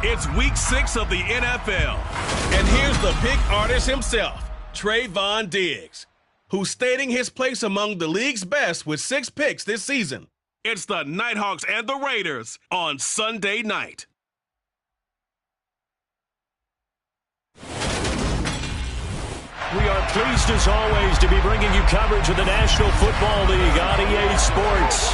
It's week 6 of the NFL. And here's the pick artist himself, Trayvon Diggs, who's stating his place among the league's best with 6 picks this season. It's the Nighthawks and the Raiders on Sunday night. We are pleased as always to be bringing you coverage of the National Football League on EA Sports.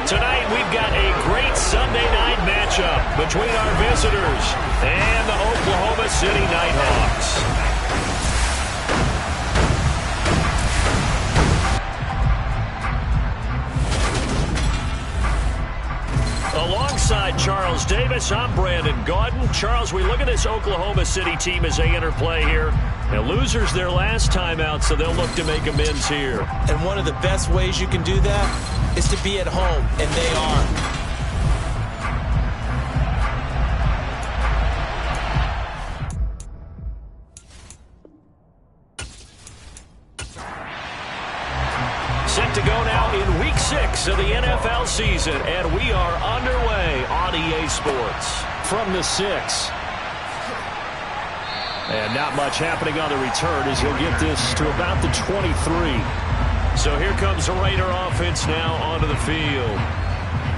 Tonight we've got a great Sunday night matchup between our visitors and the Oklahoma City Nighthawks. Alongside Charles Davis, I'm Brandon Gaudin. Charles, we look at this Oklahoma City team as they enter play here. And losers their last time out, so they'll look to make amends here. And one of the best ways you can do that is to be at home, and they are. Set to go now in Week 6 of the NFL season, and we are underway on EA Sports. From the 6. And not much happening on the return as he'll get this to about the 23. So here comes the Raider offense now onto the field.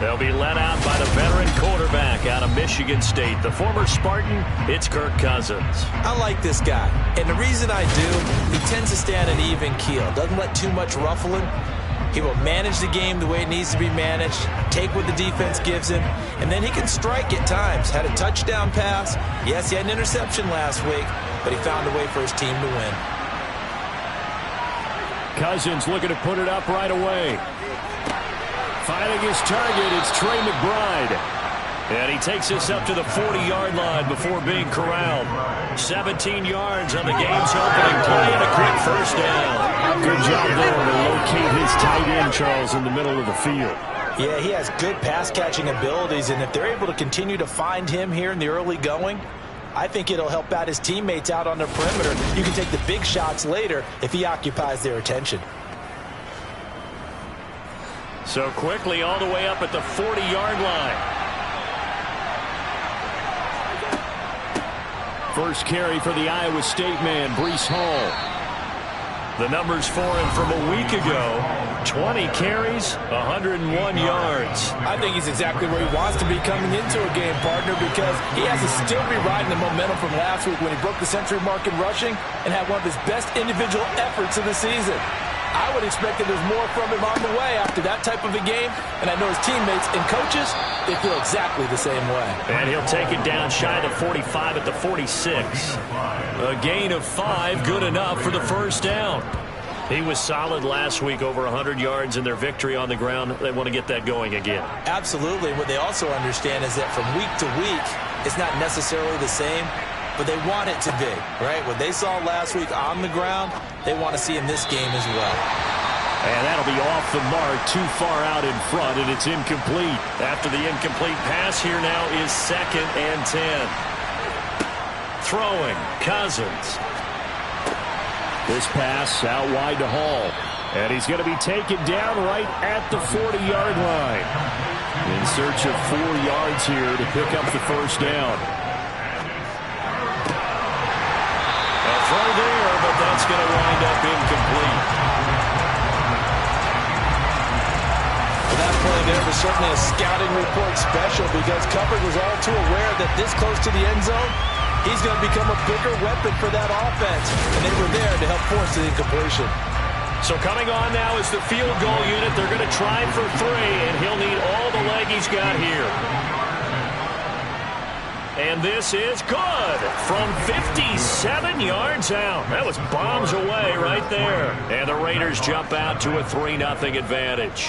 They'll be led out by the veteran quarterback out of Michigan State, the former Spartan. It's Kirk Cousins. I like this guy, and the reason I do, he tends to stay on an even keel. Doesn't let too much ruffle him. He will manage the game the way it needs to be managed, take what the defense gives him, and then he can strike at times. Had a touchdown pass. Yes, he had an interception last week, but he found a way for his team to win. Cousins looking to put it up right away. Finding his target, it's Trey McBride. And he takes this up to the 40-yard line before being corralled. 17 yards on the game's opening play and a quick first down. Good job there to locate his tight end, Charles, in the middle of the field. Yeah, he has good pass-catching abilities, and if they're able to continue to find him here in the early going, I think it'll help out his teammates out on the perimeter. You can take the big shots later if he occupies their attention. So quickly all the way up at the 40-yard line. First carry for the Iowa State man, Breece Hall. The numbers for him from a week ago, 20 carries, 101 yards. I think he's exactly where he wants to be coming into a game, partner, because he has to still be riding the momentum from last week when he broke the century mark in rushing and had one of his best individual efforts of the season. I would expect that there's more from him on the way after that type of a game, and I know his teammates and coaches, they feel exactly the same way. And he'll take it down shy of the 45 at the 46. A gain of 5, good enough for the first down. He was solid last week, over 100 yards in their victory on the ground. They want to get that going again. Absolutely. What they also understand is that from week to week, it's not necessarily the same, but they want it to be, right? What they saw last week on the ground, they want to see in this game as well. And that'll be off the mark, too far out in front, and it's incomplete. After the incomplete pass, here now is 2nd and 10. Throwing, Cousins. This pass out wide to Hall. And he's going to be taken down right at the 40-yard line. In search of 4 yards here to pick up the first down. A throw there, but that's going to wind up incomplete. Well, that play there was certainly a scouting report special because Cover was all too aware that this close to the end zone, he's going to become a bigger weapon for that offense. And they were there to help force the incompletion. So coming on now is the field goal unit. They're going to try for 3, and he'll need all the leg he's got here. And this is good from 57 yards out. That was bombs away right there. And the Raiders jump out to a 3-0 advantage.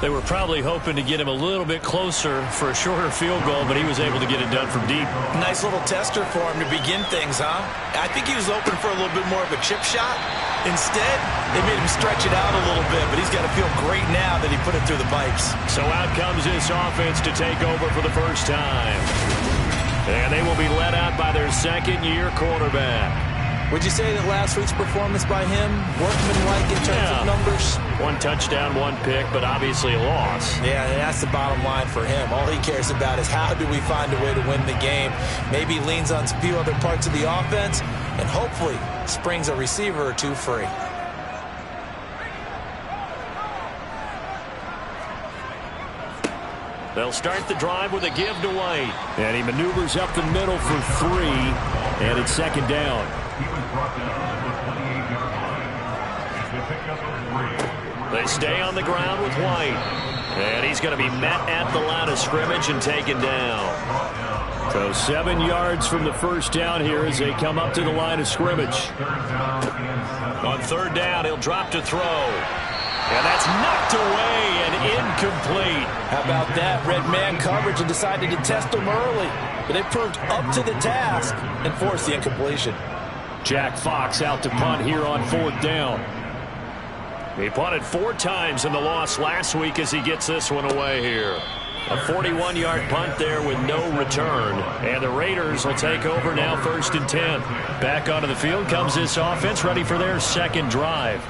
They were probably hoping to get him a little bit closer for a shorter field goal, but he was able to get it done from deep. Nice little tester for him to begin things, huh? I think he was open for a little bit more of a chip shot. Instead, they made him stretch it out a little bit, but he's got to feel great now that he put it through the pipes. So out comes this offense to take over for the first time. And they will be led out by their second-year quarterback. Would you say that last week's performance by him, workmanlike in terms of numbers? 1 touchdown, 1 pick, but obviously a loss. Yeah, that's the bottom line for him. All he cares about is how do we find a way to win the game. Maybe leans on a few other parts of the offense, and hopefully springs a receiver or two free. They'll start the drive with a give to White. And he maneuvers up the middle for 3, and it's second down. They stay on the ground with White. And he's going to be met at the line of scrimmage and taken down. So 7 yards from the first down here as they come up to the line of scrimmage. On third down, he'll drop to throw. And that's knocked away and incomplete. How about that? Red man coverage and decided to test him early. But they proved up to the task and forced the incompletion. Jack Fox out to punt here on fourth down. He punted 4 times in the loss last week as he gets this one away here. A 41-yard punt there with no return. And the Raiders will take over now, 1st and 10. Back onto the field comes this offense, ready for their second drive.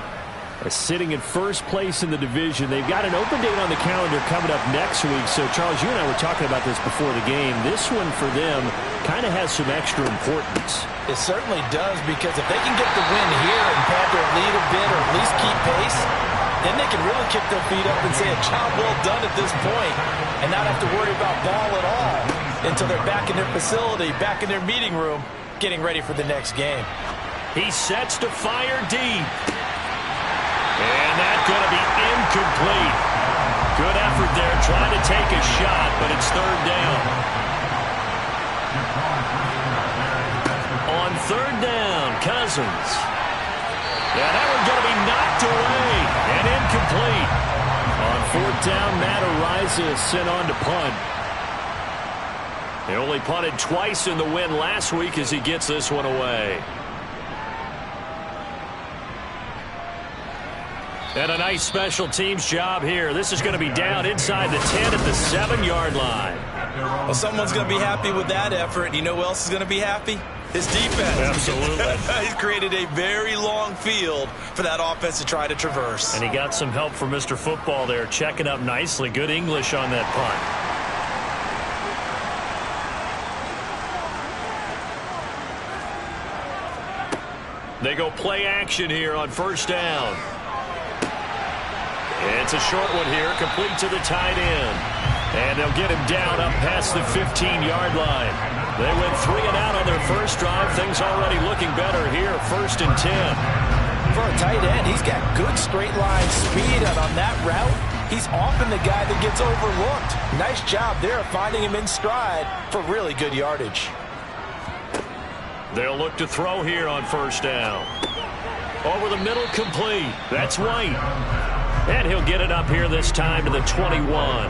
Sitting in first place in the division. They've got an open date on the calendar coming up next week. So, Charles, you and I were talking about this before the game. This one for them kind of has some extra importance. It certainly does, because if they can get the win here and pad their lead a bit or at least keep pace, then they can really kick their feet up and say a job well done at this point and not have to worry about ball at all until they're back in their facility, back in their meeting room, getting ready for the next game. He sets to fire deep. And that's going to be incomplete. Good effort there, trying to take a shot, but it's third down. On third down, Cousins. Yeah, that one's going to be knocked away and incomplete. On fourth down, Matt Ariza sent on to punt. He only punted twice in the win last week as he gets this one away. And a nice special teams job here. This is going to be down inside the 10 at the 7-yard line. Well, someone's going to be happy with that effort. You know who else is going to be happy? His defense. Absolutely. He's created a very long field for that offense to try to traverse. And he got some help from Mr. Football there, checking up nicely. Good English on that punt. They go play action here on first down. It's a short one here, complete to the tight end. And they'll get him down up past the 15-yard line. They went 3 and out on their first drive. Things already looking better here, 1st and 10. For a tight end, he's got good straight line speed, and on that route, he's often the guy that gets overlooked. Nice job there of finding him in stride for really good yardage. They'll look to throw here on first down. Over the middle, complete. That's White. And he'll get it up here this time to the 21.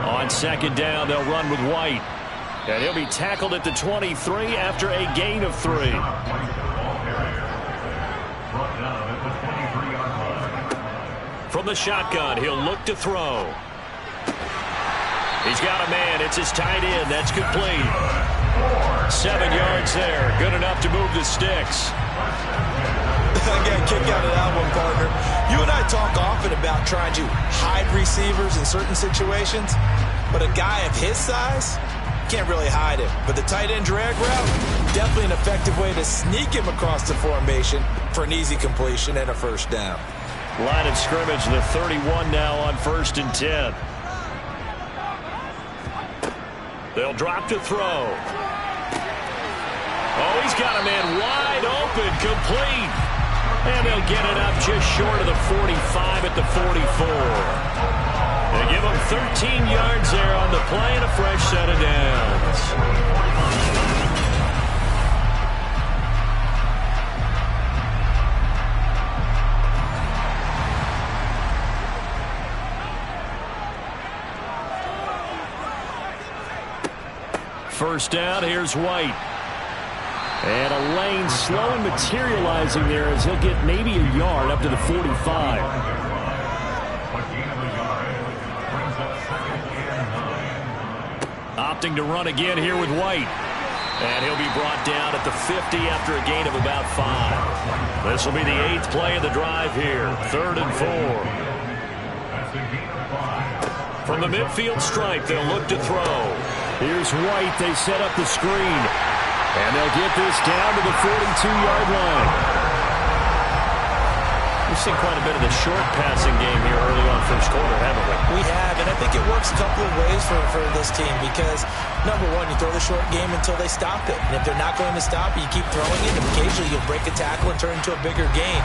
On second down, they'll run with White. And he'll be tackled at the 23 after a gain of 3. From the shotgun, he'll look to throw. He's got a man. It's his tight end. That's complete. 7 yards there. Good enough to move the sticks. I got a kick out of that one, partner. You and I talk often about trying to hide receivers in certain situations, but a guy of his size can't really hide him. But the tight end drag route, definitely an effective way to sneak him across the formation for an easy completion and a first down. Line of scrimmage, the 31 now on 1st and 10. They'll drop to throw. Oh, he's got a man wide open, complete. And they'll get it up just short of the 45 at the 44. They give him 13 yards there on the play and a fresh set of downs. First down, here's White. And a lane slow and materializing there as he'll get maybe a yard up to the 45. Opting to run again here with White. And he'll be brought down at the 50 after a gain of about 5. This will be the 8th play of the drive here. 3rd and 4. From the midfield stripe, they'll look to throw. Here's White. They set up the screen. And they'll get this down to the 42-yard line. We've seen quite a bit of the short passing game here early on first quarter, haven't we? We have, and I think it works a couple of ways for this team because, number one, you throw the short game until they stop it. And if they're not going to stop it, you keep throwing it, and occasionally you'll break a tackle and turn into a bigger gain.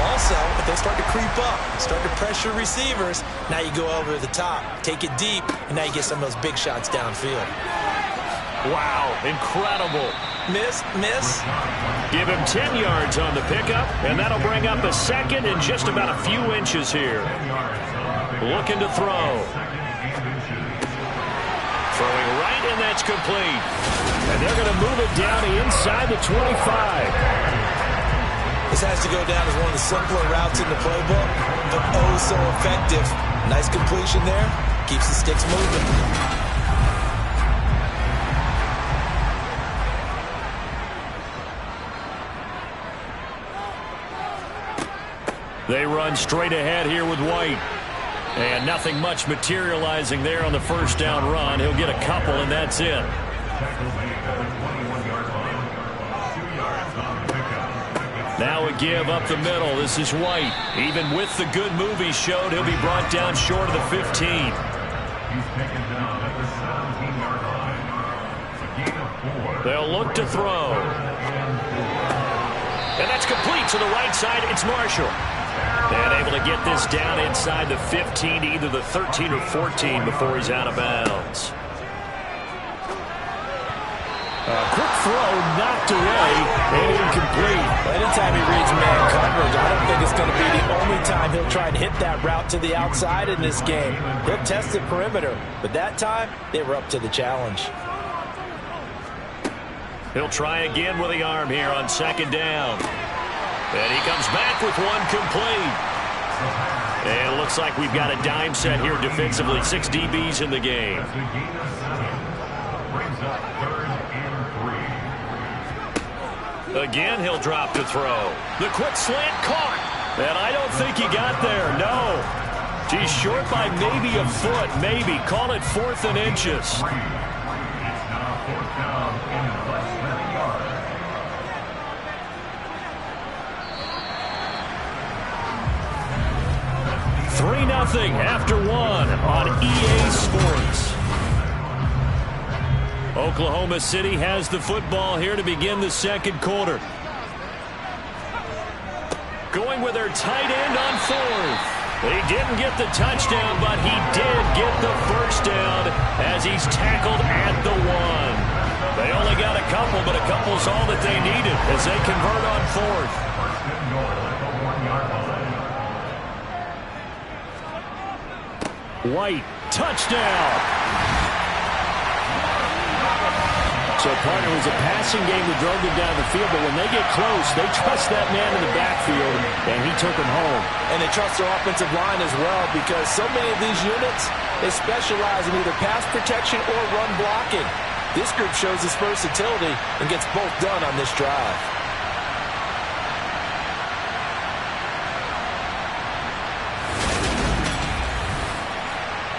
Also, if they start to creep up, start to pressure receivers, now you go over the top, take it deep, and now you get some of those big shots downfield. Wow, incredible. Miss. Give him 10 yards on the pickup, and that'll bring up a second and just about a few inches here. Looking to throw. Throwing right, and that's complete. And they're going to move it down inside the 25. This has to go down as one of the simpler routes in the playbook, but oh so effective. Nice completion there. Keeps the sticks moving. They run straight ahead here with White. And nothing much materializing there on the first down run. He'll get a couple, and that's it. Now a give up the middle. This is White. Even with the good move he showed, he'll be brought down short of the 15. He's taken down at the 17-yard line. A gain of 4. They'll look to throw. And that's complete to the right side. It's Marshall. And able to get this down inside the 15 to either the 13 or 14 before he's out of bounds. Quick throw knocked away and incomplete. Anytime he reads man coverage, I don't think it's going to be the only time he'll try and hit that route to the outside in this game. He'll test the perimeter, but that time they were up to the challenge. He'll try again with the arm here on second down. And he comes back with one complete. And it looks like we've got a dime set here defensively. 6 DBs in the game. Again, he'll drop to throw. The quick slant caught. And I don't think he got there. No. He's short by maybe a foot. Maybe. Call it 4th and inches. 3-0 after 1 on EA Sports. Oklahoma City has the football here to begin the second quarter. Going with their tight end on 4th. He didn't get the touchdown, but he did get the first down as he's tackled at the 1. They only got a couple, but a couple's all that they needed as they convert on 4th. White, touchdown. So, partner, it was a passing game that drove them down the field, but when they get close, they trust that man in the backfield, and he took him home. And they trust their offensive line as well because so many of these units, they specialize in either pass protection or run blocking. This group shows its versatility and gets both done on this drive.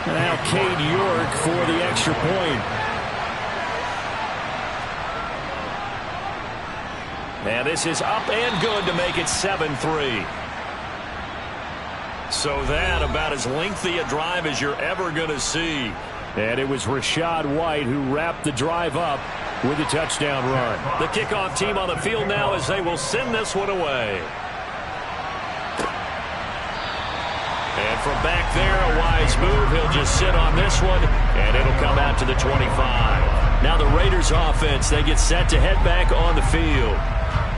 Now Cade York for the extra point. And this is up and good to make it 7-3. So that about as lengthy a drive as you're ever going to see. And it was Rachaad White who wrapped the drive up with a touchdown run. The kickoff team on the field now as they will send this one away. And from back there, a wise move. He'll just sit on this one, and it'll come out to the 25. Now the Raiders offense, they get set to head back on the field.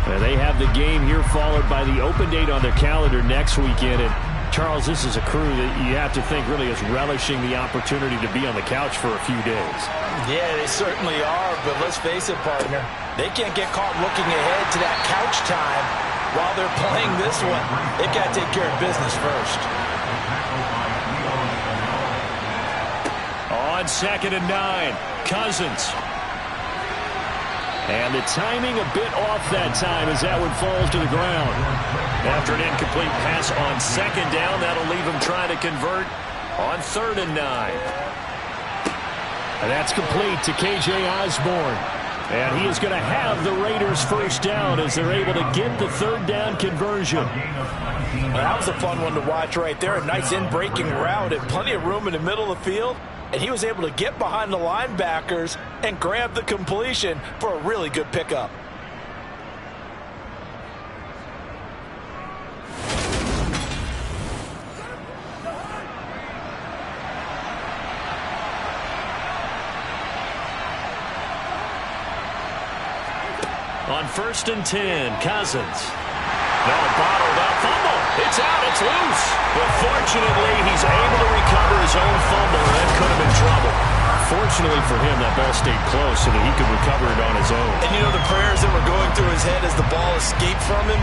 And they have the game here followed by the open date on their calendar next weekend. And Charles, this is a crew that you have to think really is relishing the opportunity to be on the couch for a few days. Yeah, they certainly are, but let's face it, partner. They can't get caught looking ahead to that couch time while they're playing this one. They've got to take care of business first. On 2nd and 9. Cousins. And the timing a bit off that time as that one falls to the ground. After an incomplete pass on second down, that'll leave him trying to convert on 3rd and 9. And that's complete to K.J. Osborne. And he is going to have the Raiders first down as they're able to get the 3rd down conversion. Well, that was a fun one to watch right there. A nice in-breaking route and plenty of room in the middle of the field. And he was able to get behind the linebackers and grab the completion for a really good pickup. On 1st and 10, Cousins. Now bottled up fumble. It's out. It's loose. But fortunately, he's able to recover his own fumble, and that could have been trouble. Fortunately for him, that ball stayed close so that he could recover it on his own. And you know the prayers that were going through his head as the ball escaped from him?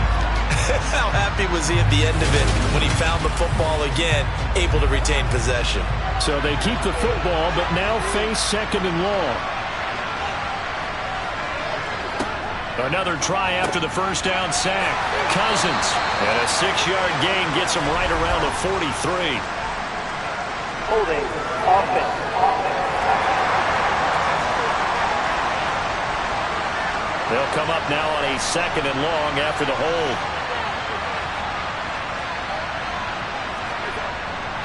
How happy was he at the end of it when he found the football again, able to retain possession? So they keep the football, but now face 2nd and long. Another try after the first down sack. Cousins. And a 6-yard gain gets him right around the 43. Holding. Offense. They'll come up now on a 2nd and long after the hold.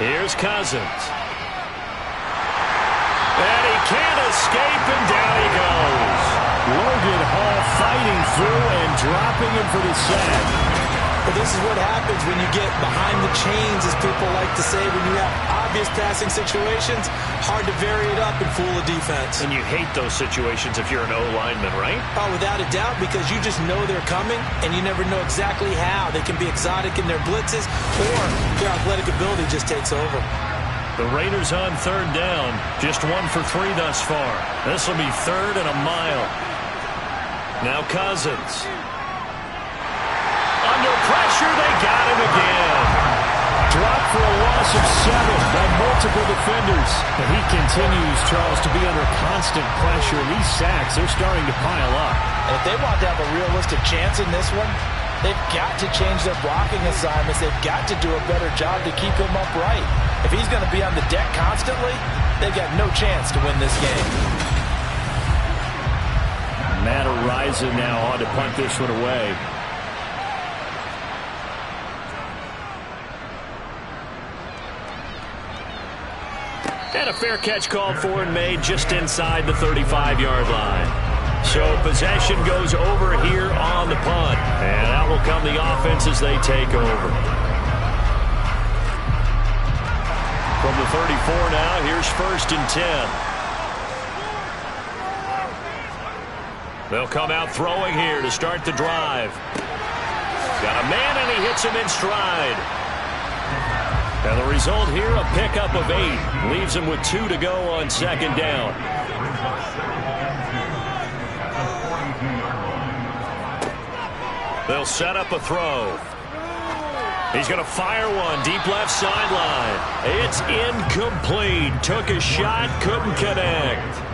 Here's Cousins. And he can't escape, and down he goes. Logan Hall fighting through and dropping him for the sack. But this is what happens when you get behind the chains, as people like to say, when you have obvious passing situations, hard to vary it up and fool a defense. And you hate those situations if you're an O-lineman, right? Oh, without a doubt, because you just know they're coming, and you never know exactly how. They can be exotic in their blitzes, or their athletic ability just takes over. The Raiders on 3rd down, just 1 for 3 thus far. This will be 3rd and a mile. Now Cousins. Under pressure, they got him again. Dropped for a loss of 7 by multiple defenders. But he continues, Charles, to be under constant pressure. These sacks, they're starting to pile up. And if they want to have a realistic chance in this one, they've got to change their blocking assignments. They've got to do a better job to keep him upright. If he's going to be on the deck constantly, they've got no chance to win this game. Matt Ariza now on to punt this one away. And a fair catch called for and made just inside the 35-yard line. So possession goes over here on the punt. And out will come the offense as they take over. From the 34 now, here's 1st and 10. They'll come out throwing here to start the drive. Got a man, and he hits him in stride. And the result here, a pickup of 8. Leaves him with 2 to go on 2nd down. They'll set up a throw. He's going to fire one deep left sideline. It's incomplete. Took a shot, couldn't connect.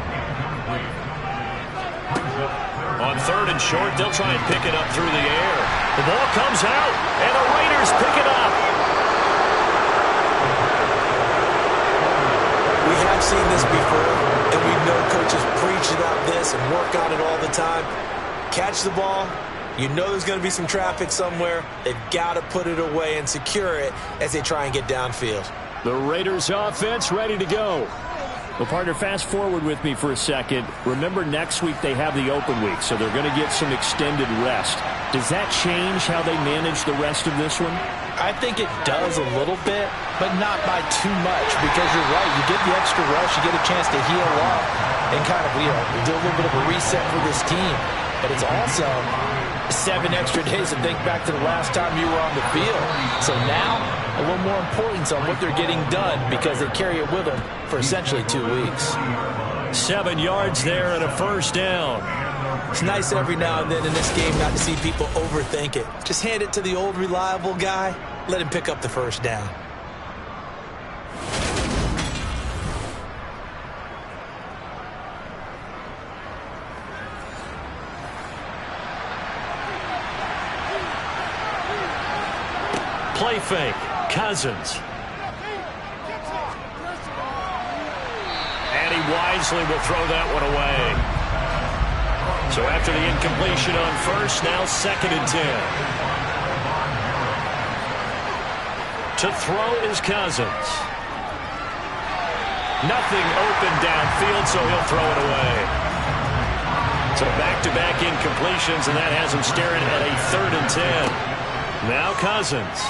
On 3rd and short, they'll try and pick it up through the air. The ball comes out, and the Raiders pick it up. We have seen this before, and we know coaches preach about this and work on it all the time. Catch the ball. You know there's going to be some traffic somewhere. They've got to put it away and secure it as they try and get downfield. The Raiders offense ready to go. Well, partner, fast forward with me for a second. Remember, next week they have the open week, so they're going to get some extended rest. Does that change how they manage the rest of this one? I think it does a little bit, but not by too much, because you're right. You get the extra rush, you get a chance to heal up and kind of, do a little bit of a reset for this team. But it's also 7 extra days to think back to the last time you were on the field. So now, a little more importance on what they're getting done because they carry it with them for essentially 2 weeks. 7 yards there and a first down. It's nice every now and then in this game not to see people overthink it. Just hand it to the old reliable guy. Let him pick up the first down. play fake. Cousins. And he wisely will throw that one away. So after the incompletion on first, now 2nd and 10. To throw is Cousins. Nothing open downfield, so he'll throw it away. So back-to-back incompletions, and that has him staring at a 3rd and 10. Now Cousins.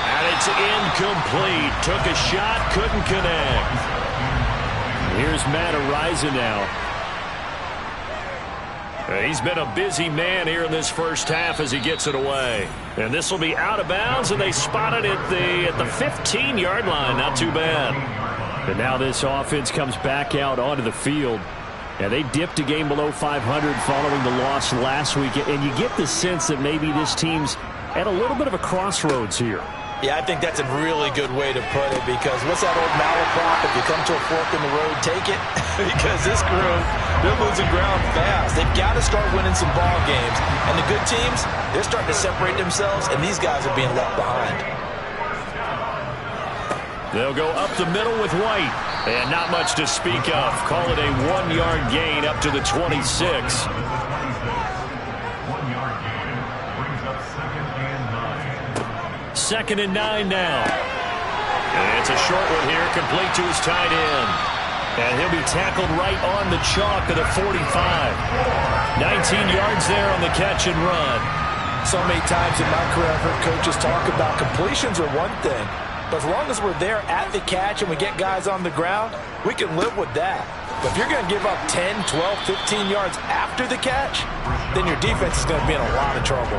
And it's incomplete. Took a shot, couldn't connect. Here's Matt Araiza now. He's been a busy man here in this first half as he gets it away. And this will be out of bounds, and they spot it at the 15-yard line. Not too bad. And now this offense comes back out onto the field. And they dipped a game below 500 following the loss last week. And you get the sense that maybe this team's at a little bit of a crossroads here. Yeah, I think that's a really good way to put it, because what's that old malaprop? If you come to a fork in the road, take it. Because this group, they're losing ground fast. They've got to start winning some ball games. And the good teams, they're starting to separate themselves, and these guys are being left behind. They'll go up the middle with White. And not much to speak of. Call it a 1-yard gain up to the 26. 1-yard gain brings up 2nd and 9. 2nd and 9 now. And it's a short one here, complete to his tight end. And he'll be tackled right on the chalk at the 45. 19 yards there on the catch and run. So many times in my career I've heard coaches talk about completions are one thing. But as long as we're there at the catch and we get guys on the ground, we can live with that. But if you're going to give up 10, 12, 15 yards after the catch, then your defense is going to be in a lot of trouble.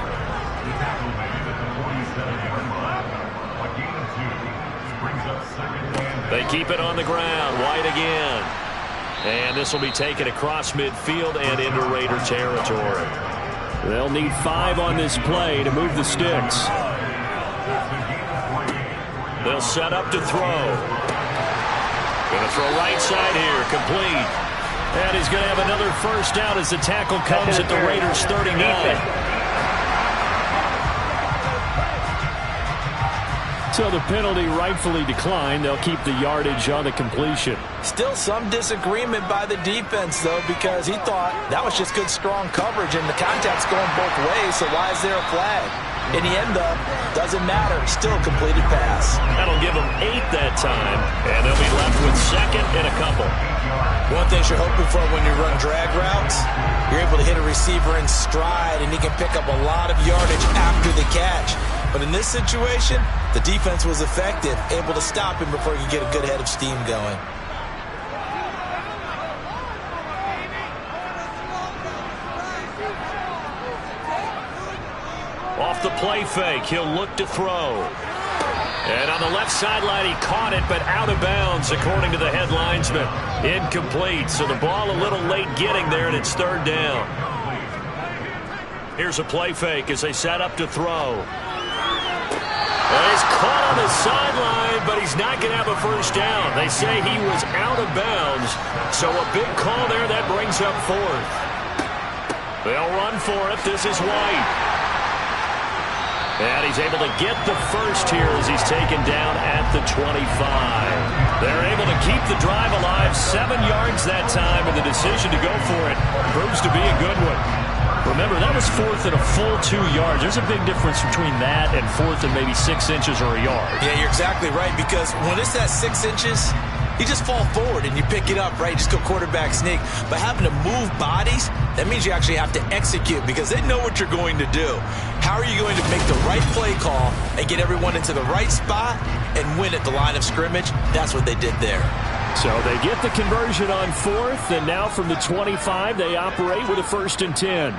They keep it on the ground. White again. And this will be taken across midfield and into Raider territory. They'll need 5 on this play to move the sticks. They'll set up to throw. Going to throw right side here. Complete. And he's going to have another first down as the tackle comes at the Raiders' 39. So the penalty rightfully declined. They'll keep the yardage on the completion. Still some disagreement by the defense, though, because he thought that was just good, strong coverage, and the contact's going both ways, so why is there a flag? In the end, though, doesn't matter. Still a completed pass. That'll give them 8 that time, and they'll be left with 2nd and a couple. One thing you're hoping for when you run drag routes, you're able to hit a receiver in stride, and he can pick up a lot of yardage after the catch. But in this situation, the defense was effective, able to stop him before he could get a good head of steam going. Off the play fake, he'll look to throw. And on the left sideline, he caught it, but out of bounds, according to the head linesman. Incomplete, so the ball a little late getting there, and it's 3rd down. Here's a play fake as they set up to throw. And he's caught on the sideline, but he's not going to have a first down. They say he was out of bounds, so a big call there that brings up 4th. They'll run for it. This is White. And he's able to get the first here as he's taken down at the 25. They're able to keep the drive alive, 7 yards that time, and the decision to go for it proves to be a good one. Remember, that was 4th and a full 2 yards. There's a big difference between that and 4th and maybe 6 inches or a yard. Yeah, you're exactly right, because when it's that 6 inches, you just fall forward and you pick it up, right? You just go quarterback sneak. But having to move bodies, that means you actually have to execute, because they know what you're going to do. How are you going to make the right play call and get everyone into the right spot and win at the line of scrimmage? That's what they did there. So they get the conversion on 4th, and now from the 25, they operate with a 1st and 10.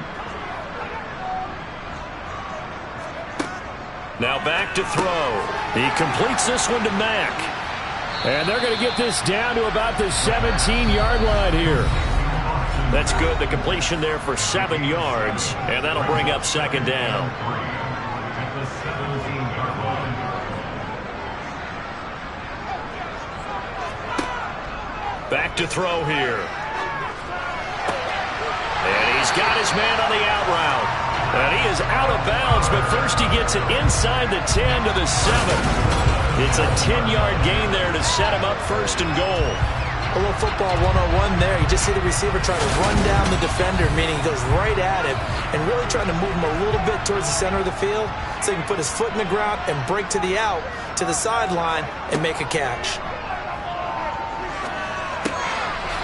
Now back to throw. He completes this one to Mack. And they're going to get this down to about the 17-yard line here. That's good. The completion there for 7 yards, and that'll bring up 2nd down. Back to throw here. And he's got his man on the out route. And he is out of bounds, but first he gets it inside the 10 to the 7. It's a 10-yard gain there to set him up first and goal. A little football 101 there. You just see the receiver trying to run down the defender, meaning he goes right at him and really trying to move him a little bit towards the center of the field so he can put his foot in the ground and break to the out, to the sideline, and make a catch.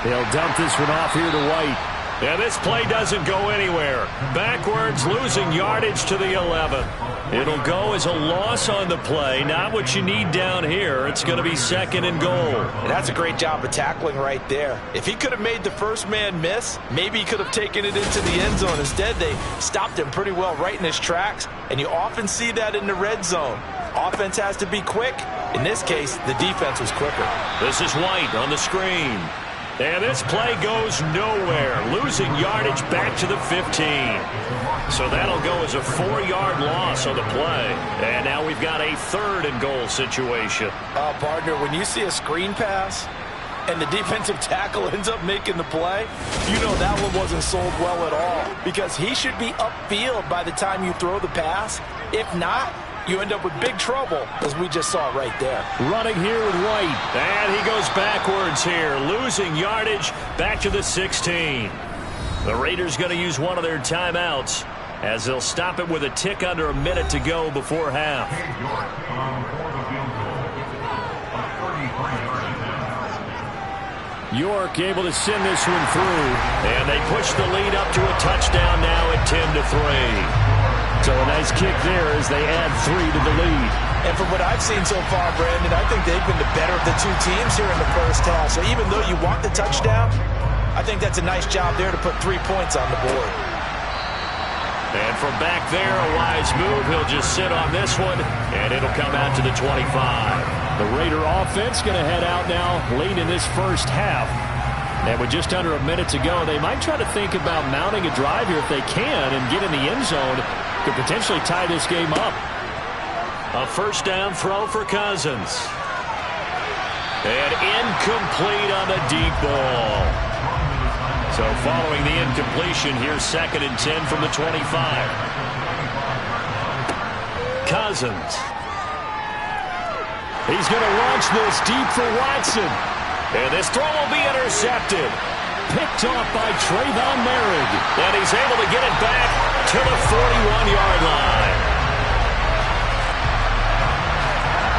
They'll dump this one off here to White. Yeah, this play doesn't go anywhere. Backwards, losing yardage to the 11. It'll go as a loss on the play. Not what you need down here. It's going to be second and goal. And that's a great job of tackling right there. If he could have made the first man miss, maybe he could have taken it into the end zone. Instead, they stopped him pretty well right in his tracks, and you often see that in the red zone. Offense has to be quick. In this case, the defense was quicker. This is White on the screen. And this play goes nowhere. Losing yardage back to the 15. So that'll go as a 4-yard loss on the play. And now we've got a third and goal situation. Partner, when you see a screen pass and the defensive tackle ends up making the play, you know that one wasn't sold well at all. Because he should be upfield by the time you throw the pass. If not, you end up with big trouble, as we just saw right there. Running here with White. And he goes backwards here, losing yardage back to the 16. The Raiders going to use one of their timeouts as they'll stop it with a tick under a minute to go before half. York able to send this one through. And they push the lead up to a touchdown now at 10-3. So a nice kick there as they add 3 to the lead. And from what I've seen so far, Brandon, I think they've been the better of the two teams here in the first half. So even though you want the touchdown, I think that's a nice job there to put 3 points on the board. And from back there, a wise move. He'll just sit on this one, and it'll come out to the 25. The Raider offense going to head out now late in this first half. And with just under a minute to go, they might try to think about mounting a drive here if they can and get in the end zone. Could potentially tie this game up. A first down throw for Cousins. And incomplete on the deep ball. So following the incompletion, here's second and 10 from the 25. Cousins. He's going to launch this deep for Watson. And this throw will be intercepted. Picked off by Trayvon Merrick. And he's able to get it back to the 41-yard line.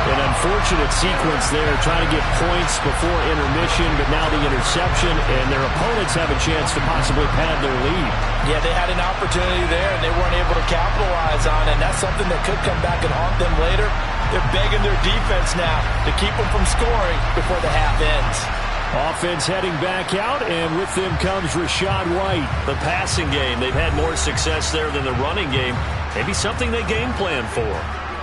An unfortunate sequence there, trying to get points before intermission, but now the interception, and their opponents have a chance to possibly pad their lead. Yeah, they had an opportunity there, and they weren't able to capitalize on it, and that's something that could come back and haunt them later. They're begging their defense now to keep them from scoring before the half ends. Offense heading back out, and with them comes Rachaad White. The passing game, they've had more success there than the running game. Maybe something they game plan for.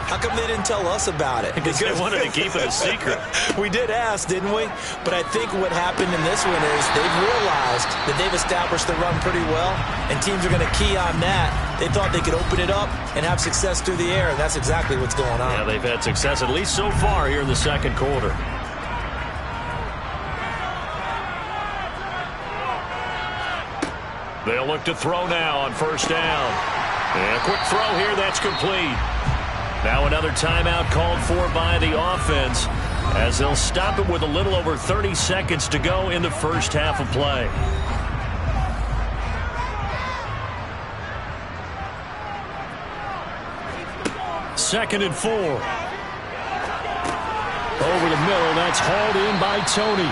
How come they didn't tell us about it? Because they wanted to keep it a secret. We did ask, didn't we? But I think what happened in this one is they've realized that they've established the run pretty well, and teams are going to key on that. They thought they could open it up and have success through the air, and that's exactly what's going on. Yeah, they've had success, at least so far, here in the second quarter. They'll look to throw now on first down. And a quick throw here, that's complete. Now another timeout called for by the offense as they'll stop it with a little over 30 seconds to go in the first half of play. Second and 4. Over the middle, that's hauled in by Tony.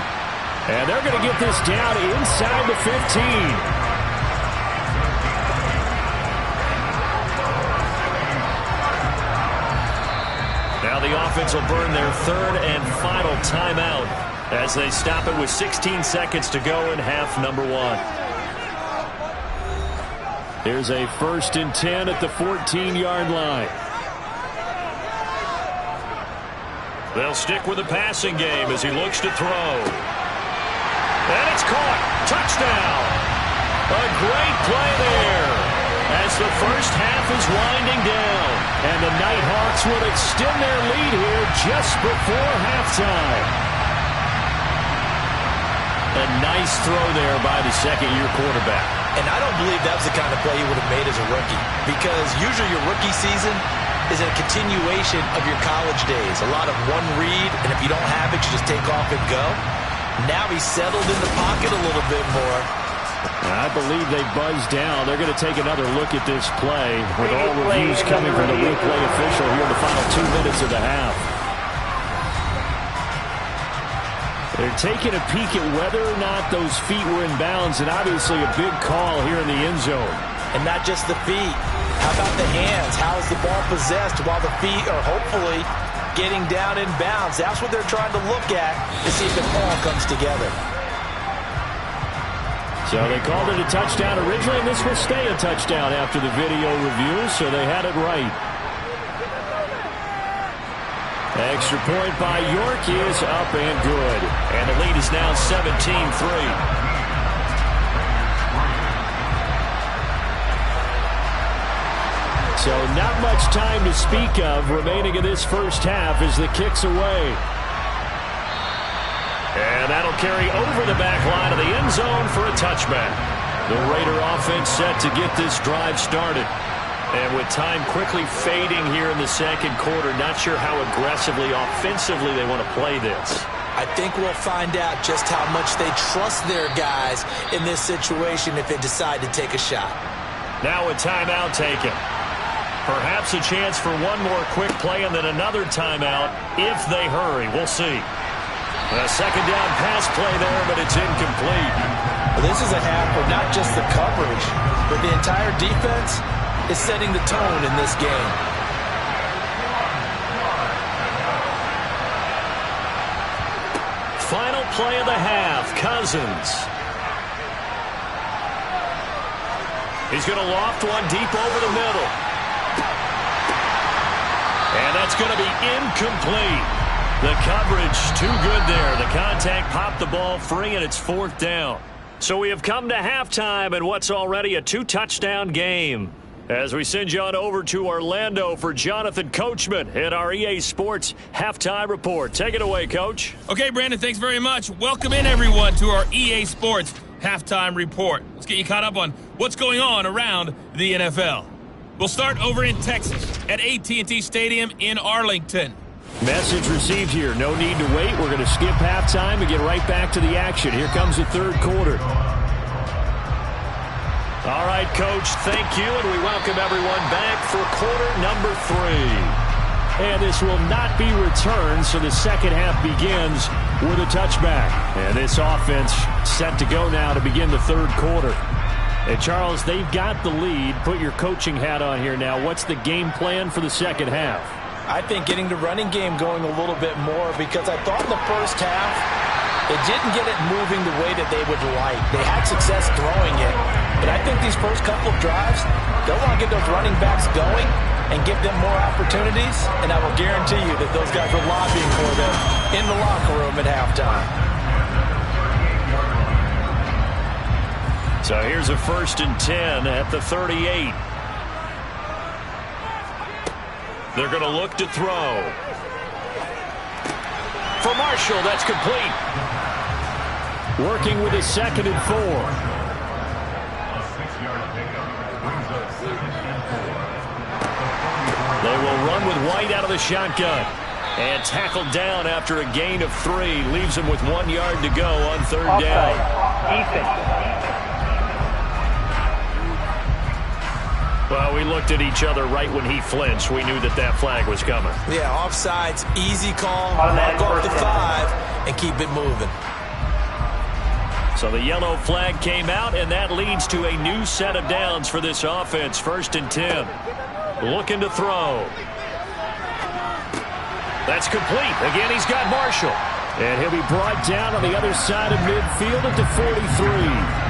And they're going to get this down inside the 15. Now the offense will burn their third and final timeout as they stop it with 16 seconds to go in half number 1. Here's a first and 10 at the 14-yard line. They'll stick with the passing game as he looks to throw. And it's caught. Touchdown. A great play there as the first half is winding down. And the Nighthawks will extend their lead here just before halftime. A nice throw there by the second-year quarterback. And I don't believe that was the kind of play he would have made as a rookie, because usually your rookie season is a continuation of your college days. A lot of one read, and if you don't have it, you just take off and go. Now he's settled in the pocket a little bit more. I believe they buzzed down. They're going to take another look at this play with all reviews coming from the replay official here in the final 2 minutes of the half. They're taking a peek at whether or not those feet were in bounds, and obviously a big call here in the end zone. And not just the feet. How about the hands? How is the ball possessed while the feet are hopefully getting down in bounds? That's what they're trying to look at to see if it all comes together. So they called it a touchdown originally, and this will stay a touchdown after the video review, so they had it right. Extra point by York is up and good. And the lead is now 17-3. So not much time to speak of remaining in this first half as the kick's away. And that'll carry over the back line of the end zone for a touchback. The Raider offense set to get this drive started. And with time quickly fading here in the second quarter, not sure how aggressively, offensively they want to play this. I think we'll find out just how much they trust their guys in this situation if they decide to take a shot. Now a timeout taken. Perhaps a chance for one more quick play and then another timeout if they hurry. We'll see. A second down pass play there, but it's incomplete. Well, this is a half of not just the coverage, but the entire defense is setting the tone in this game. Final play of the half, Cousins. He's going to loft one deep over the middle. And that's going to be incomplete. The coverage too good there. The contact popped the ball free, and it's fourth down. So we have come to halftime in what's already a two-touchdown game. As we send you on over to Orlando for Jonathan Coachman at our EA Sports Halftime Report. Take it away, Coach. Okay, Brandon, thanks very much. Welcome in, everyone, to our EA Sports Halftime Report. Let's get you caught up on what's going on around the NFL. We'll start over in Texas at AT&T Stadium in Arlington. Message received here. No need to wait. We're going to skip halftime and get right back to the action. Here comes the third quarter. All right, Coach, thank you, and we welcome everyone back for quarter number 3. And this will not be returned, so the second half begins with a touchback. And this offense set to go now to begin the third quarter. And, Charles, they've got the lead. Put your coaching hat on here now. What's the game plan for the second half? I think getting the running game going a little bit more, because I thought in the first half they didn't get it moving the way that they would like. They had success throwing it, but I think these first couple of drives, they'll want to get those running backs going and give them more opportunities, and I will guarantee you that those guys are lobbying for them in the locker room at halftime. So here's a 1st and 10 at the 38. They're going to look to throw. For Marshall, that's complete. Working with his 2nd and 4. They will run with White out of the shotgun. And tackled down after a gain of 3. Leaves him with 1 yard to go on third down. Well, we looked at each other right when he flinched. We knew that that flag was coming. Yeah, offsides, easy call, mark off the 5, and keep it moving. So the yellow flag came out, and that leads to a new set of downs for this offense. 1st and 10. Looking to throw. That's complete. Again, he's got Marshall. And he'll be brought down on the other side of midfield at the 43.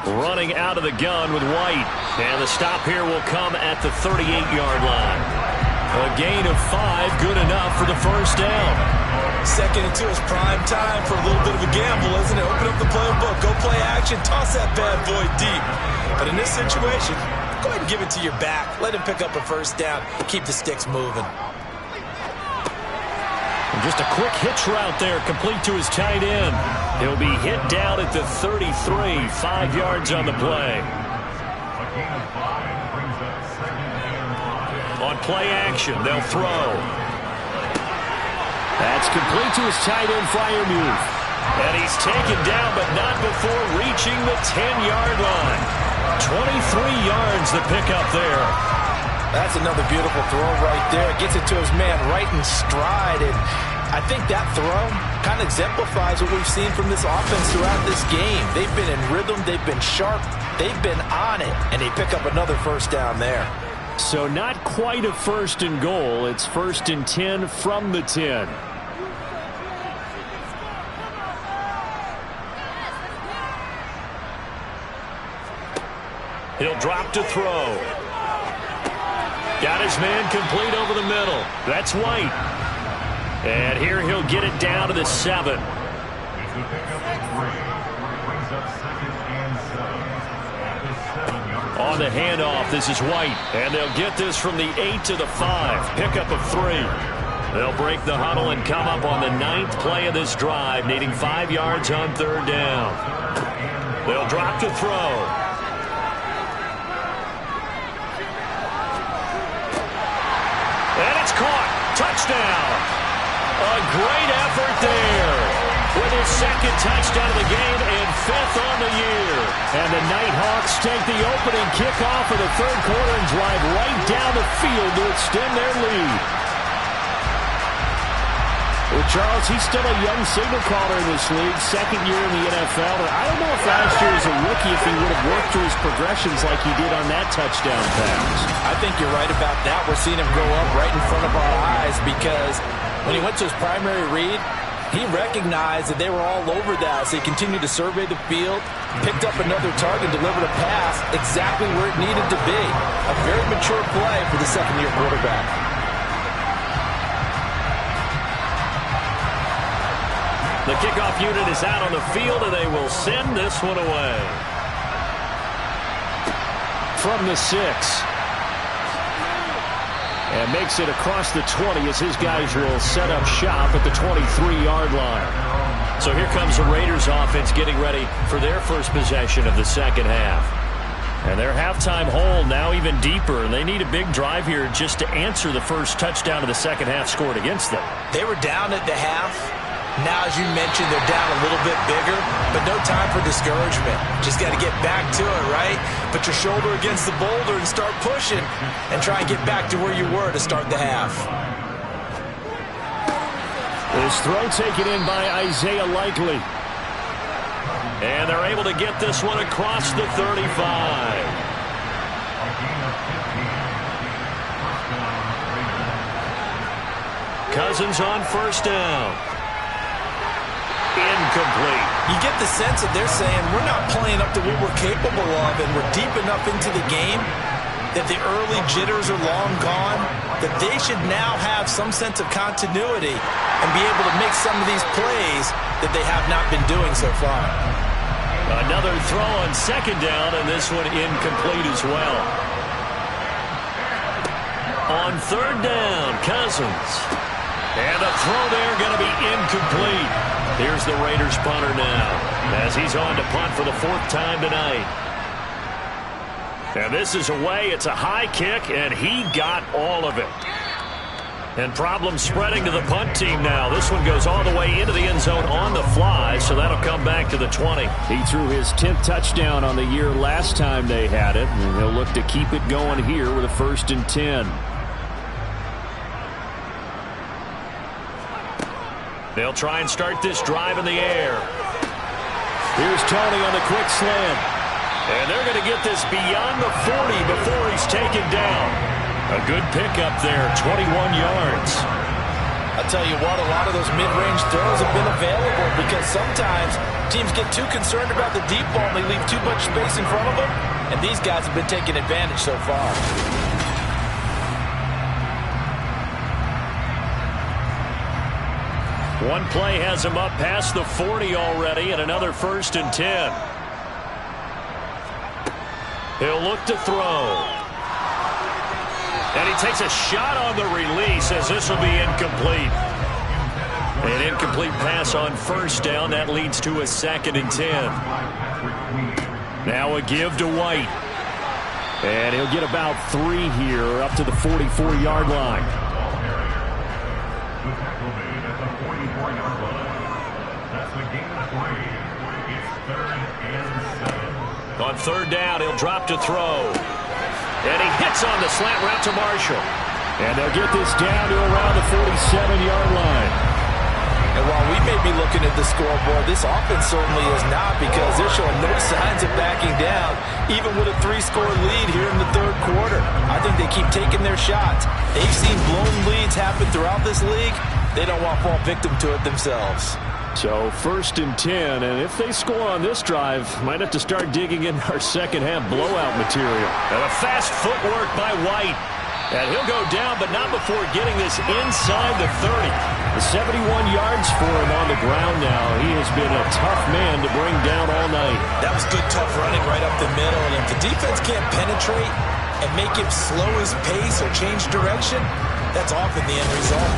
Running out of the gun with White. And the stop here will come at the 38-yard line. A gain of 5, good enough for the first down. Second and 2 is prime time for a little bit of a gamble, isn't it? Open up the playbook, go play action, toss that bad boy deep. But in this situation, go ahead and give it to your back. Let him pick up a first down. Keep the sticks moving. And just a quick hitch route there, complete to his tight end. He'll be hit down at the 33, 5 yards on the play. On play action, they'll throw. That's complete to his tight end, Freiermuth. And he's taken down, but not before reaching the 10-yard line. 23 yards the pickup there. That's another beautiful throw right there. Gets it to his man right in stride. And I think that throw kind of exemplifies what we've seen from this offense throughout this game. They've been in rhythm. They've been sharp. They've been on it. And they pick up another first down there. So not quite a first and goal. It's first and 10 from the 10. He'll drop to throw. Got his man complete over the middle. That's White. And here he'll get it down to the 7. On the handoff, this is White. And they'll get this from the 8 to the 5. Pickup of 3. They'll break the huddle and come up on the 9th play of this drive, needing 5 yards on 3rd down. They'll drop to throw. And it's caught. Touchdown. A great effort there. With his 2nd touchdown of the game and 5th on the year. And the Nighthawks take the opening kickoff of the 3rd quarter and drive right down the field to extend their lead. Well, Charles, he's still a young signal caller in this league, 2nd year in the NFL. And I don't know if last year as a rookie if he would have worked through his progressions like he did on that touchdown pass. I think you're right about that. We're seeing him grow up right in front of our eyes because when he went to his primary read, he recognized that they were all over that, so he continued to survey the field, picked up another target, delivered a pass exactly where it needed to be. A very mature play for the 2nd-year quarterback. The kickoff unit is out on the field, and they will send this one away. From the 6. And makes it across the 20 as his guys will set up shop at the 23-yard line. So here comes the Raiders offense getting ready for their first possession of the 2nd half. And their halftime hole now even deeper. And they need a big drive here just to answer the first touchdown of the 2nd half scored against them. They were down at the half. Now, as you mentioned, they're down a little bit bigger, but no time for discouragement. Just got to get back to it, right? Put your shoulder against the boulder and start pushing and try and get back to where you were to start the half. This throw taken in by Isaiah Likely. And they're able to get this one across the 35. Cousins on first down. Incomplete. You get the sense that they're saying we're not playing up to what we're capable of, and we're deep enough into the game that the early jitters are long gone, that they should now have some sense of continuity and be able to make some of these plays that they have not been doing so far. Another throw on 2nd down, and this one incomplete as well. On 3rd down, Cousins. And the throw there going to be incomplete. Here's the Raiders punter now as he's on to punt for the 4th time tonight. And this is away. It's a high kick, and he got all of it. And problems spreading to the punt team now. This one goes all the way into the end zone on the fly, so that'll come back to the 20. He threw his 10th touchdown on the year last time they had it, and he'll look to keep it going here with a 1st and 10. They'll try and start this drive in the air. Here's Tony on the quick slant. And they're going to get this beyond the 40 before he's taken down. A good pickup there, 21 yards. I'll tell you what, a lot of those mid-range throws have been available because sometimes teams get too concerned about the deep ball and they leave too much space in front of them, and these guys have been taking advantage so far. One play has him up past the 40 already, and another 1st and 10. He'll look to throw. And he takes a shot on the release as this will be incomplete. An incomplete pass on 1st down. That leads to a 2nd and 10. Now a give to White. And he'll get about 3 here up to the 44-yard line. On 3rd down, he'll drop to throw. And he hits on the slant route to Marshall. And they'll get this down to around the 47-yard line. And while we may be looking at the scoreboard, this offense certainly is not, because they're showing no signs of backing down, even with a 3-score lead here in the 3rd quarter. I think they keep taking their shots. They've seen blown leads happen throughout this league. They don't want to fall victim to it themselves. So 1st and 10, and if they score on this drive, might have to start digging in our second-half blowout material. And a fast footwork by White. And he'll go down, but not before getting this inside the 30. 71 yards for him on the ground now. He has been a tough man to bring down all night. That was good, tough running right up the middle. And if the defense can't penetrate and make him slow his pace or change direction, that's often the end result.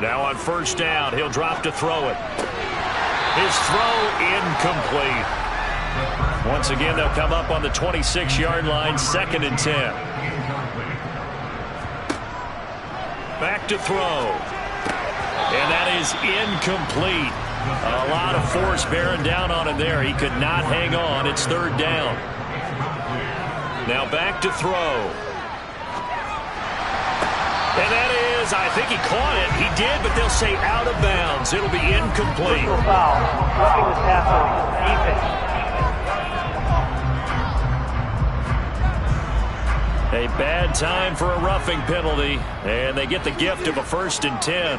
Now on 1st down, he'll drop to throw it. His throw incomplete. Once again, they'll come up on the 26-yard line, 2nd and 10. Back to throw. And that is incomplete. A lot of force bearing down on him there. He could not hang on. It's 3rd down. Now back to throw. And that is, I think he caught it. He did, but they'll say out of bounds. It'll be incomplete. Foul. Roughing the passer. Defense. A bad time for a roughing penalty, and they get the gift of a 1st and 10.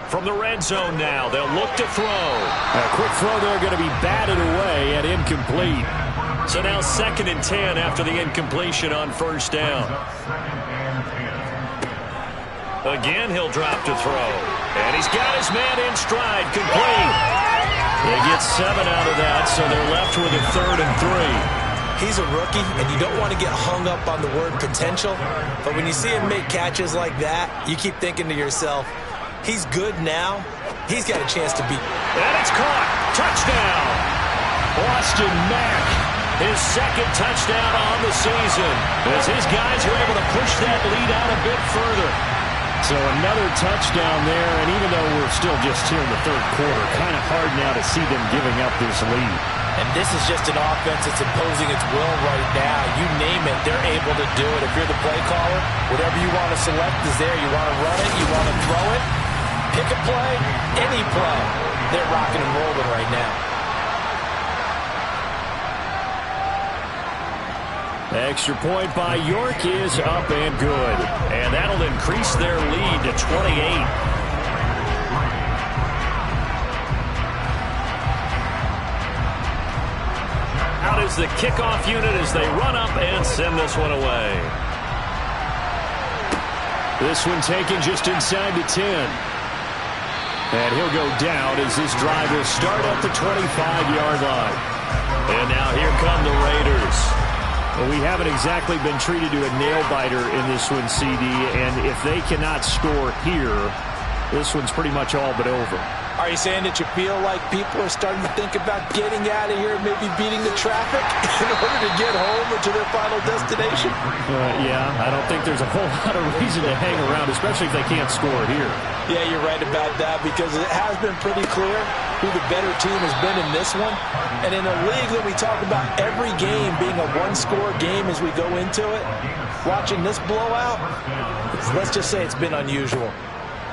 From the red zone now, they'll look to throw. A quick throw there going to be batted away and incomplete. So now 2nd and 10 after the incompletion on 1st down. Again, he'll drop to throw. And he's got his man in stride, complete. They get 7 out of that, so they're left with a 3rd and 3. He's a rookie, and you don't want to get hung up on the word potential. But when you see him make catches like that, you keep thinking to yourself, he's good now. He's got a chance to beat. And it's caught. Touchdown. Austin Mack, his 2nd touchdown on the season, as his guys are able to push that lead out a bit further. So another touchdown there, and even though we're still just here in the 3rd quarter, kind of hard now to see them giving up this lead. And this is just an offense that's imposing its will right now. You name it, they're able to do it. If you're the play caller, whatever you want to select is there. You want to run it, you want to throw it, pick a play, any play. They're rocking and rolling right now. Extra point by York is up and good. And that'll increase their lead to 28. Out is the kickoff unit as they run up and send this one away. This one taken just inside the 10. And he'll go down as this drive will start at the 25-yard line. And now here come the Raiders. Well, we haven't exactly been treated to a nail-biter in this one, CD, and if they cannot score here, this one's pretty much all but over. Are you saying that you feel like people are starting to think about getting out of here, maybe beating the traffic in order to get home or to their final destination? Yeah, I don't think there's a whole lot of reason to hang around, especially if they can't score here. Yeah, you're right about that, because it has been pretty clear who the better team has been in this one. And in a league that we talk about every game being a one-score game as we go into it, watching this blowout, let's just say it's been unusual.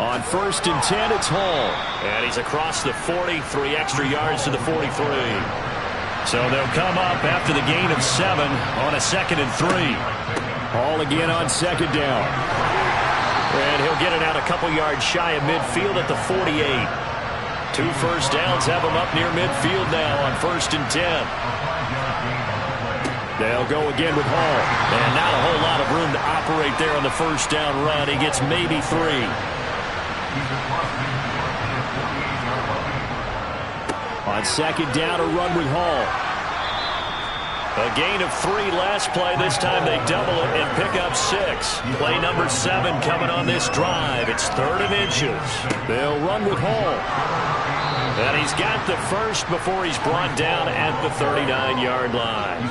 On 1st and 10, it's Hall. And he's across the 40, 3 extra yards to the 43. So they'll come up after the gain of 7 on a 2nd and 3. Hall again on 2nd down. And he'll get it out a couple yards shy of midfield at the 48. 2 first downs have him up near midfield now on 1st and 10. They'll go again with Hall. And not a whole lot of room to operate there on the first down run. He gets maybe 3. On second down, a run with Hall. A gain of 3 last play. This time they double it and pick up 6. Play number 7 coming on this drive. It's 3rd and inches. They'll run with Hall. And he's got the first before he's brought down at the 39-yard line.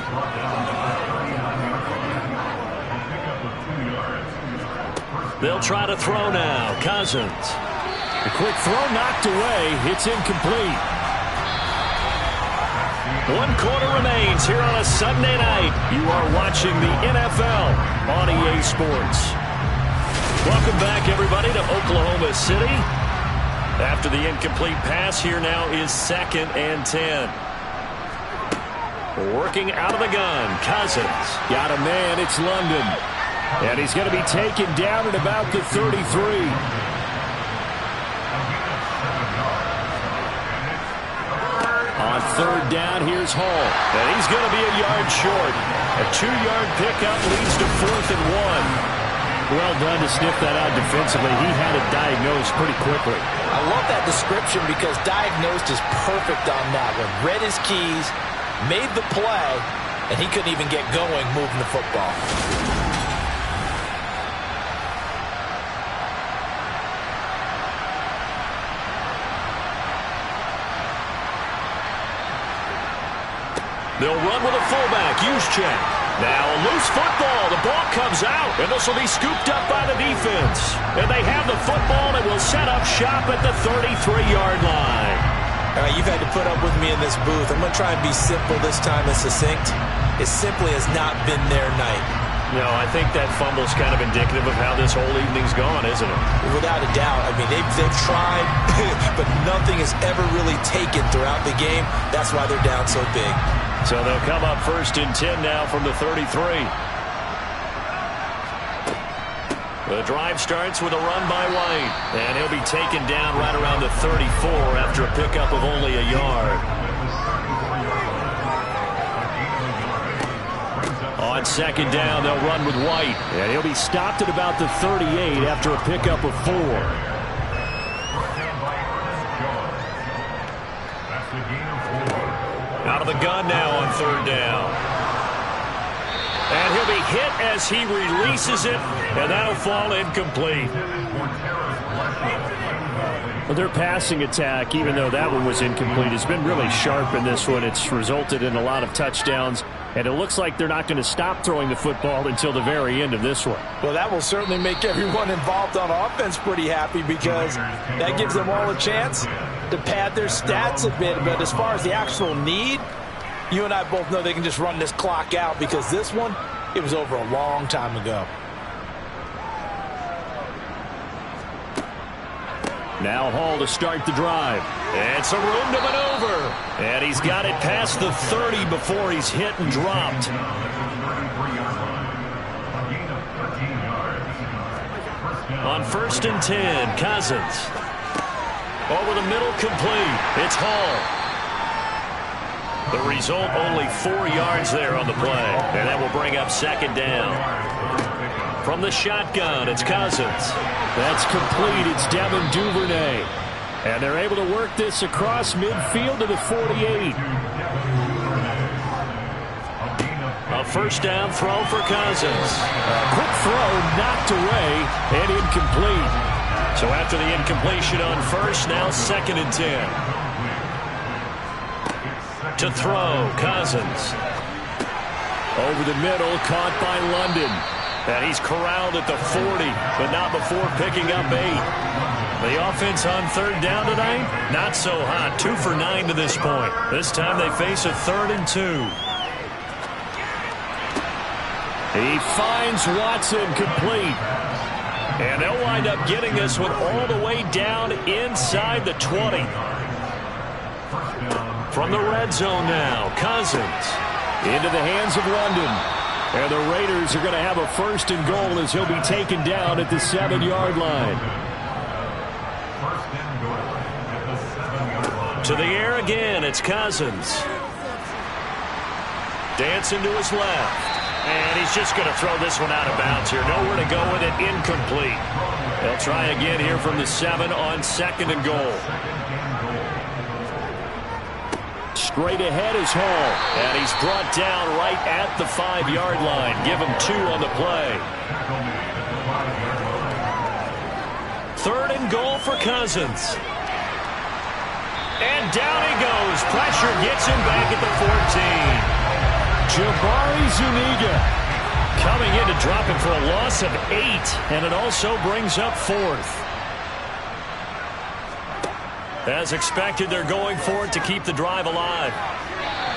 They'll try to throw now. Cousins. A quick throw knocked away. It's incomplete. 1 quarter remains here on a Sunday night. You are watching the NFL on EA Sports. Welcome back, everybody, to Oklahoma City. After the incomplete pass, here now is 2nd and 10. Working out of the gun, Cousins. Got a man, it's London. And he's going to be taken down at about the 33. On 3rd down, here's Hall. And he's going to be a yard short. A 2-yard pickup leads to 4th and 1. Well done to sniff that out defensively. He had it diagnosed pretty quickly. I love that description because diagnosed is perfect on that one. Read his keys, made the play, and he couldn't even get going moving the football. They'll run with a fullback. Juszczyk. Now a loose football. The ball comes out, and this will be scooped up by the defense. And they have the football and will set up shop at the 33-yard line. All right, you've had to put up with me in this booth. I'm going to try and be simple this time and succinct. It simply has not been their night. No, I think that fumble's kind of indicative of how this whole evening's gone, isn't it? Without a doubt. I mean, they've tried, but nothing has ever really taken throughout the game. That's why they're down so big. So they'll come up 1st and 10 now from the 33. The drive starts with a run by White, and he'll be taken down right around the 34 after a pickup of only a yard. On 2nd down, they'll run with White, and he'll be stopped at about the 38 after a pickup of 4. Out of the gun now on 3rd down. And he'll be hit as he releases it, and that'll fall incomplete. Well, their passing attack, even though that one was incomplete, has been really sharp in this one. It's resulted in a lot of touchdowns, and it looks like they're not going to stop throwing the football until the very end of this one. Well, that will certainly make everyone involved on offense pretty happy because that gives them all a chance to pad their stats a bit. But as far as the actual need, you and I both know they can just run this clock out because this one, it was over a long time ago. Now Hall to start the drive. It's a room to maneuver. And he's got it past the 30 before he's hit and dropped. On 1st and 10, Cousins. Over the middle, complete. It's Hall. The result, only 4 yards there on the play. And that will bring up 2nd down. From the shotgun, it's Cousins. That's complete. It's Devin Duvernay. And they're able to work this across midfield to the 48. A 1st down throw for Cousins. A quick throw knocked away and incomplete. So after the incompletion on 1st, now 2nd and 10. To throw, Cousins. Over the middle, caught by London. And he's corralled at the 40, but not before picking up 8. The offense on 3rd down tonight, not so hot. 2 for 9 to this point. This time they face a 3rd and 2. He finds Watson, complete. And they'll wind up getting this one all the way down inside the 20. From the red zone now, Cousins. Into the hands of London. And the Raiders are going to have a 1st and goal as he'll be taken down at the 7-yard line. To the air again, it's Cousins. Dancing to his left. And he's just going to throw this one out of bounds here. Nowhere to go with it. Incomplete. They'll try again here from the 7 on 2nd and goal. Straight ahead is Hall. And he's brought down right at the 5-yard line. Give him 2 on the play. 3rd and goal for Cousins. And down he goes. Pressure gets him back at the 14. Jabari Zuniga coming in to drop it for a loss of 8. And it also brings up 4th. As expected, they're going for it to keep the drive alive.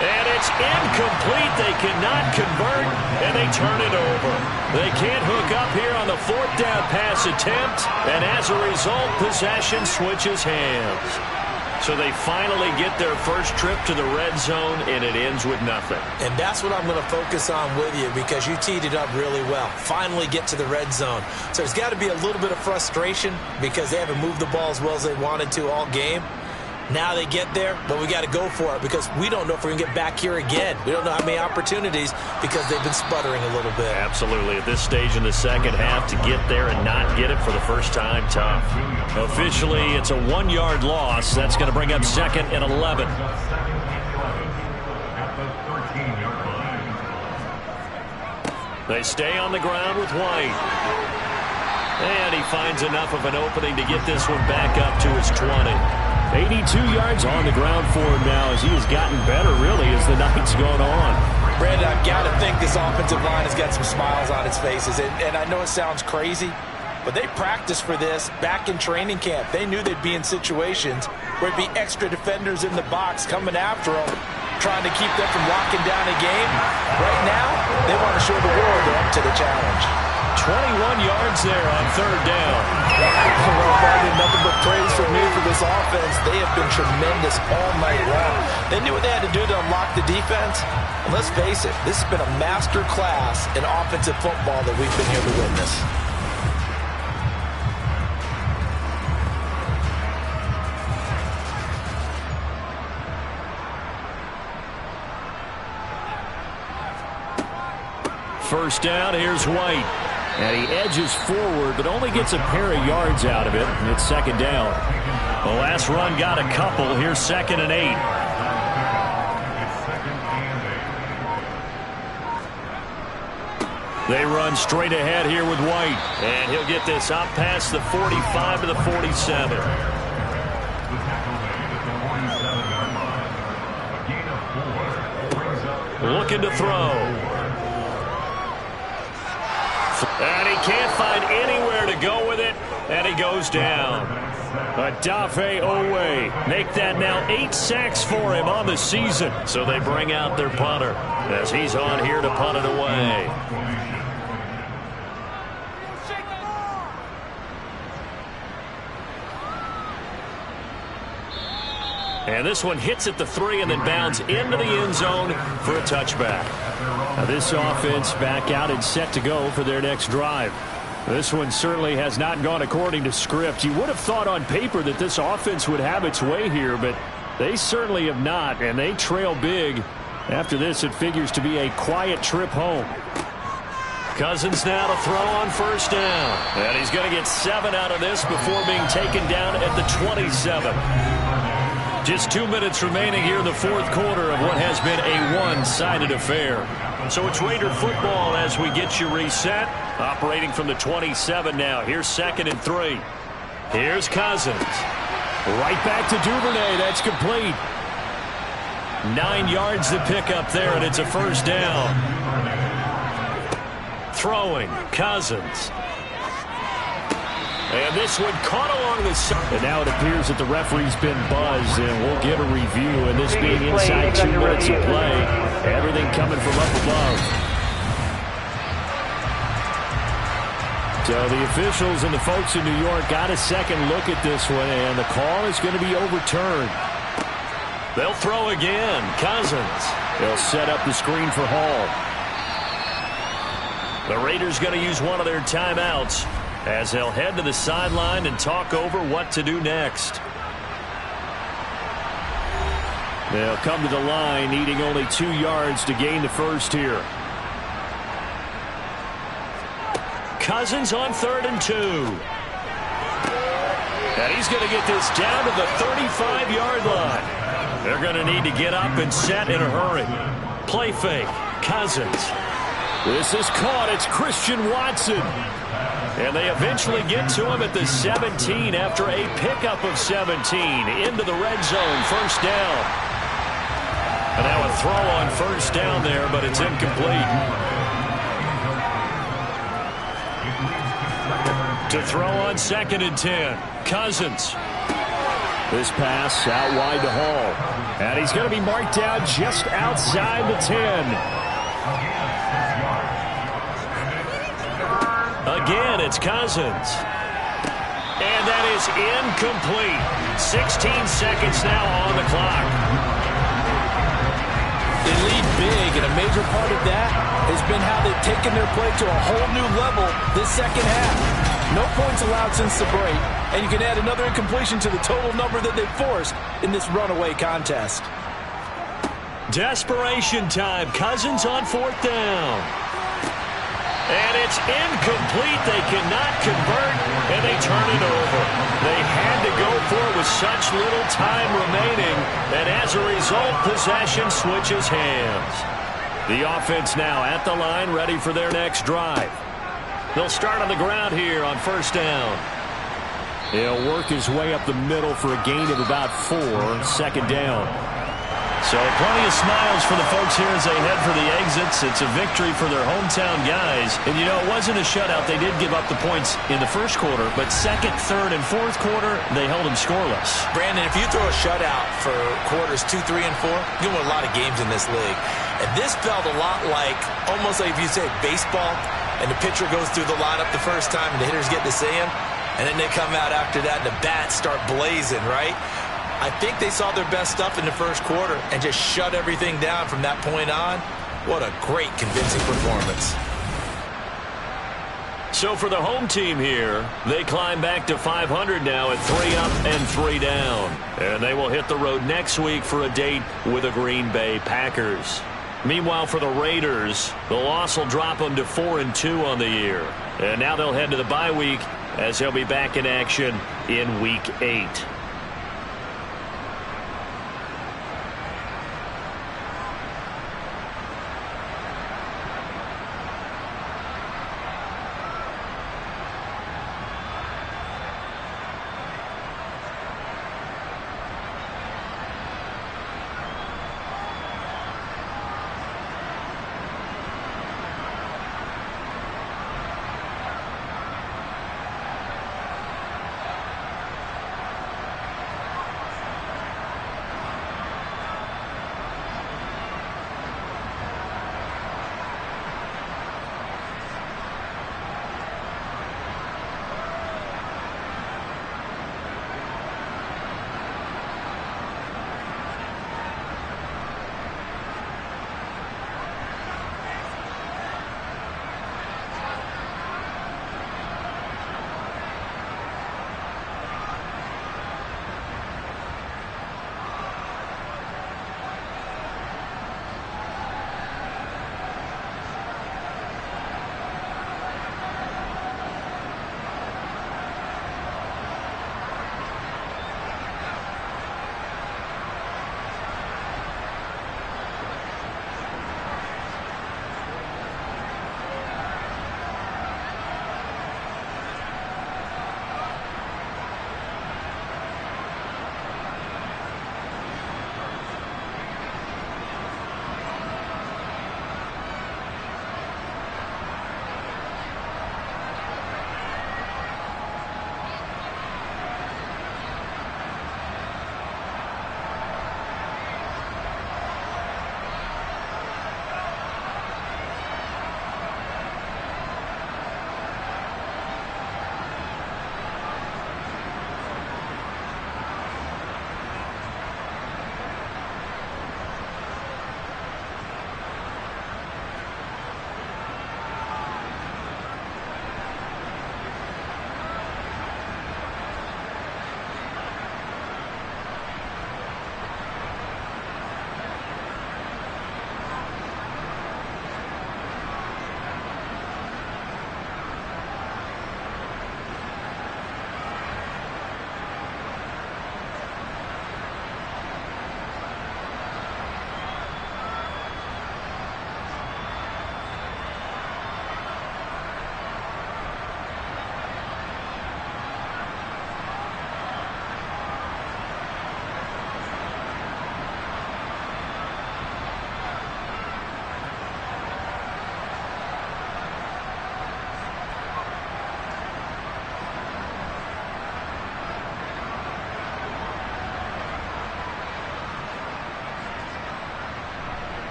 And it's incomplete. They cannot convert, and they turn it over. They can't hook up here on the 4th down pass attempt, and as a result, possession switches hands. So they finally get their first trip to the red zone, and it ends with nothing. And that's what I'm going to focus on with you, because you teed it up really well. Finally get to the red zone. So there's got to be a little bit of frustration because they haven't moved the ball as well as they wanted to all game. Now they get there, but we got to go for it because we don't know if we're going to get back here again. We don't know how many opportunities because they've been sputtering a little bit. Absolutely. At this stage in the second half, to get there and not get it for the first time, tough. Officially, it's a 1-yard loss. That's going to bring up 2nd and 11. They stay on the ground with White. And he finds enough of an opening to get this one back up to his 20. 82 yards on the ground for him now as he has gotten better, really, as the night's gone on. Brandon, I've got to think this offensive line has got some smiles on its faces. And I know it sounds crazy, but they practiced for this back in training camp. They knew they'd be in situations where it'd be extra defenders in the box coming after them, trying to keep them from locking down a game. Right now, they want to show the world they're up to the challenge. 21 yards there on 3rd down. Well, Brandon, nothing but praise from me for this offense. They have been tremendous all night long. They knew what they had to do to unlock the defense. And let's face it, this has been a master class in offensive football that we've been here to witness. First down, here's White. And he edges forward, but only gets a pair of yards out of it. And it's 2nd down. The last run got a couple. Here's 2nd and 8. They run straight ahead here with White. And he'll get this up past the 45 to the 47. Looking to throw. And he can't find anywhere to go with it, and he goes down. Adafe Owe. Make that now 8 sacks for him on the season. So they bring out their punter as he's on here to punt it away. And this one hits at the 3 and then bounds into the end zone for a touchback. Now this offense back out and set to go for their next drive. This one certainly has not gone according to script. You would have thought on paper that this offense would have its way here, but they certainly have not, and they trail big. After this, it figures to be a quiet trip home. Cousins now to throw on 1st down. And he's going to get 7 out of this before being taken down at the 27. Just 2 minutes remaining here in the 4th quarter of what has been a one-sided affair. So it's Raider football as we get you reset. Operating from the 27 now. Here's 2nd and 3. Here's Cousins. Right back to Duvernay. That's complete. 9 yards to pick up there, and it's a 1st down. Throwing, Cousins. And this one caught along the side. And now it appears that the referee's been buzzed, and we'll get a review. And this being inside 2 minutes of play, everything coming from up above. So the officials and the folks in New York got a second look at this one, and the call is going to be overturned. They'll throw again. Cousins. They'll set up the screen for Hall. The Raiders going to use one of their timeouts as they'll head to the sideline and talk over what to do next. They'll come to the line, needing only 2 yards to gain the first here. Cousins on 3rd and 2. And he's going to get this down to the 35-yard line. They're going to need to get up and set in a hurry. Play fake. Cousins. This is caught. It's Christian Watson. And they eventually get to him at the 17 after a pickup of 17 into the red zone. First down. And now a throw on first down there, but it's incomplete. To throw on 2nd and 10. Cousins. This pass out wide to Hall. And he's going to be marked down just outside the 10. Again, it's Cousins. And that is incomplete. 16 seconds now on the clock. They lead big, and a major part of that has been how they've taken their play to a whole new level this second half. No points allowed since the break, and you can add another incompletion to the total number that they've forced in this runaway contest. Desperation time. Cousins on 4th down. And it's incomplete. They cannot convert, and they turn it over. They had to go for it with such little time remaining, and as a result, possession switches hands. The offense now at the line, ready for their next drive. They'll start on the ground here on 1st down. He'll work his way up the middle for a gain of about 4, 2nd down. So plenty of smiles for the folks here as they head for the exits. It's a victory for their hometown guys. And, you know, it wasn't a shutout. They did give up the points in the first quarter, but 2nd, 3rd, and 4th quarter, they held them scoreless. Brandon, if you throw a shutout for quarters 2, 3, and 4, you win a lot of games in this league. And this felt a lot like, almost like if you say baseball, and the pitcher goes through the lineup the first time, and the hitters get to see him, and then they come out after that, and the bats start blazing, right? I think they saw their best stuff in the first quarter and just shut everything down from that point on. What a great, convincing performance. So for the home team here, they climb back to 500 now at 3 up and 3 down. And they will hit the road next week for a date with the Green Bay Packers. Meanwhile, for the Raiders, the loss will drop them to 4-2 on the year. And now they'll head to the bye week as they'll be back in action in Week 8.